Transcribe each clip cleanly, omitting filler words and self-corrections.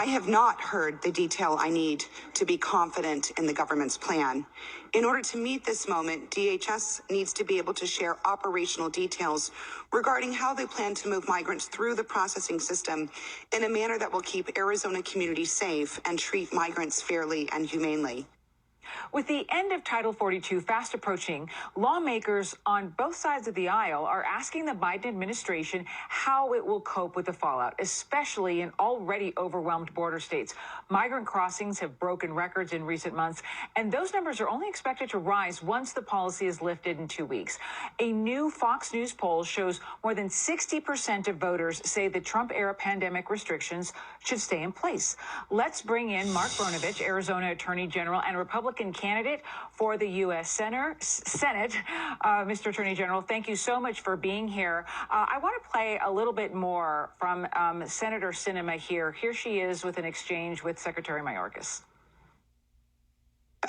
I have not heard the detail I need to be confident in the government's plan. In order to meet this moment, DHS needs to be able to share operational details regarding how they plan to move migrants through the processing system in a manner that will keep Arizona communities safe and treat migrants fairly and humanely. With the end of Title 42 fast approaching, lawmakers on both sides of the aisle are asking the Biden administration how it will cope with the fallout, especially in already overwhelmed border states. Migrant crossings have broken records in recent months, and those numbers are only expected to rise once the policy is lifted in 2 weeks. A new Fox News poll shows more than 60% of voters say the Trump-era pandemic restrictions should stay in place. Let's bring in Mark Brnovich, Arizona Attorney General and Republican candidate for the U.S. Senate. Mr. Attorney General, thank you so much for being here. I want to play a little bit more from Senator Sinema here. Here she is with an exchange with Secretary Mayorkas.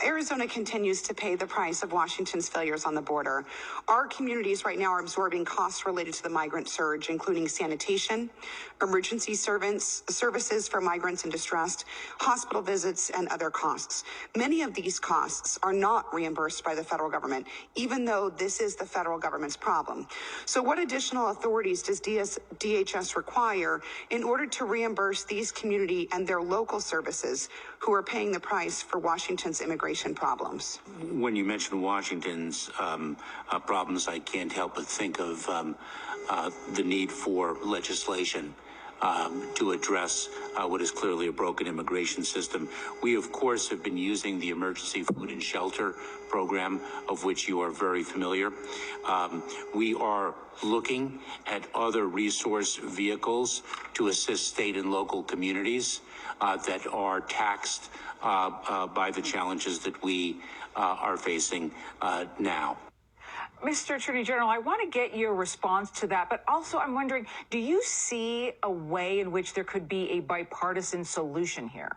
Arizona continues to pay the price of Washington's failures on the border. Our communities right now are absorbing costs related to the migrant surge, including sanitation, emergency services for migrants in distress, hospital visits, and other costs. Many of these costs are not reimbursed by the federal government, even though this is the federal government's problem. So what additional authorities does DHS require in order to reimburse these community and their local services who are paying the price for Washington's immigration problems? When you mention Washington's problems, I can't help but think of the need for legislation to address what is clearly a broken immigration system. We, of course, have been using the Emergency Food and Shelter Program, of which you are very familiar. We are looking at other resource vehicles to assist state and local communities that are taxed by the challenges that we are facing now. Mr. Attorney General, I want to get your response to that, but also I'm wondering, do you see a way in which there could be a bipartisan solution here?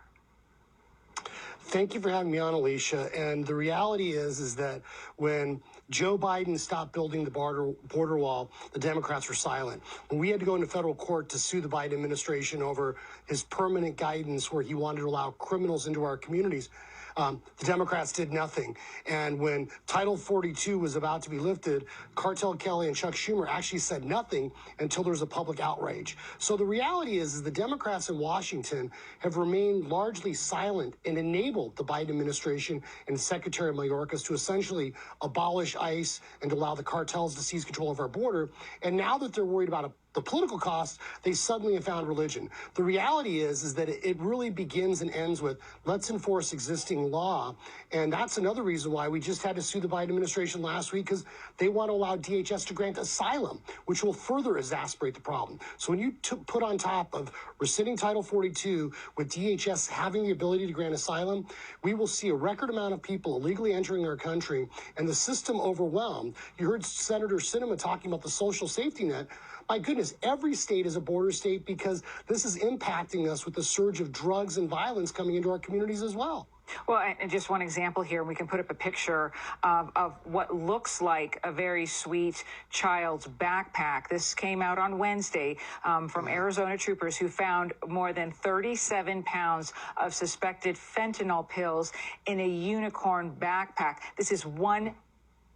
Thank you for having me on, Alicia. And the reality is that when Joe Biden stopped building the border wall, the Democrats were silent. When we had to go into federal court to sue the Biden administration over his permanent guidance where he wanted to allow criminals into our communities, the Democrats did nothing. And when Title 42 was about to be lifted, Cartel Kelly and Chuck Schumer actually said nothing until there was a public outrage. So the reality is the Democrats in Washington have remained largely silent and enabled the Biden administration and Secretary Mayorkas to essentially abolish ICE and to allow the cartels to seize control of our border. And now that they're worried about the political costs, they suddenly have found religion. The reality is that it really begins and ends with let's enforce existing law. And that's another reason why we just had to sue the Biden administration last week, because they want to allow DHS to grant asylum, which will further exacerbate the problem. So when you put on top of rescinding Title 42 with DHS having the ability to grant asylum, we will see a record amount of people illegally entering our country and the system overwhelmed. You heard Senator Sinema talking about the social safety net. My goodness, every state is a border state because this is impacting us with the surge of drugs and violence coming into our communities as well. Well, and just one example here, we can put up a picture of what looks like a very sweet child's backpack. This came out on Wednesday from Arizona troopers who found more than 37 pounds of suspected fentanyl pills in a unicorn backpack. This is one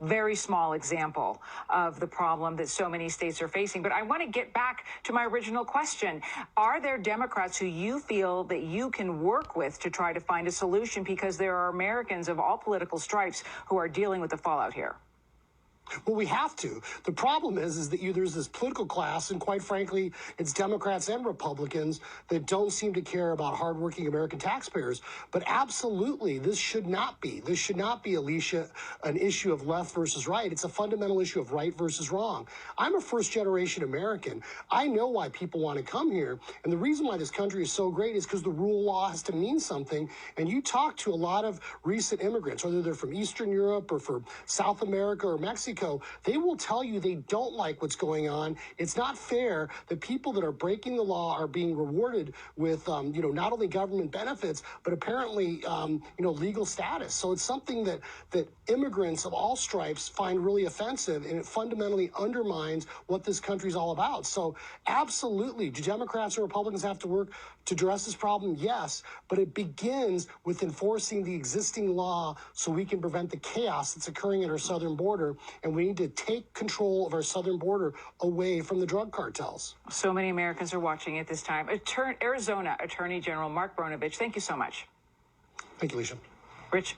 very small example of the problem that so many states are facing. But I want to get back to my original question. Are there Democrats who you feel that you can work with to try to find a solution? Because there are Americans of all political stripes who are dealing with the fallout here. Well, we have to. The problem is that there's this political class, and quite frankly, it's Democrats and Republicans that don't seem to care about hardworking American taxpayers. But absolutely, this should not be, Alicia, an issue of left versus right. It's a fundamental issue of right versus wrong. I'm a first-generation American. I know why people want to come here, and the reason why this country is so great is because the rule of law has to mean something. And you talk to a lot of recent immigrants, whether they're from Eastern Europe or from South America or Mexico, they will tell you they don't like what's going on. It's not fair that people that are breaking the law are being rewarded with, not only government benefits, but apparently, legal status. So it's something that immigrants of all stripes find really offensive, and it fundamentally undermines what this country's all about. So absolutely, do Democrats or Republicans have to work to address this problem? Yes, but it begins with enforcing the existing law so we can prevent the chaos that's occurring at our southern border. And we need to take control of our southern border away from the drug cartels. So many Americans are watching at this time. Arizona Attorney General Mark Brnovich, thank you so much. Thank you, Alicia. Rich.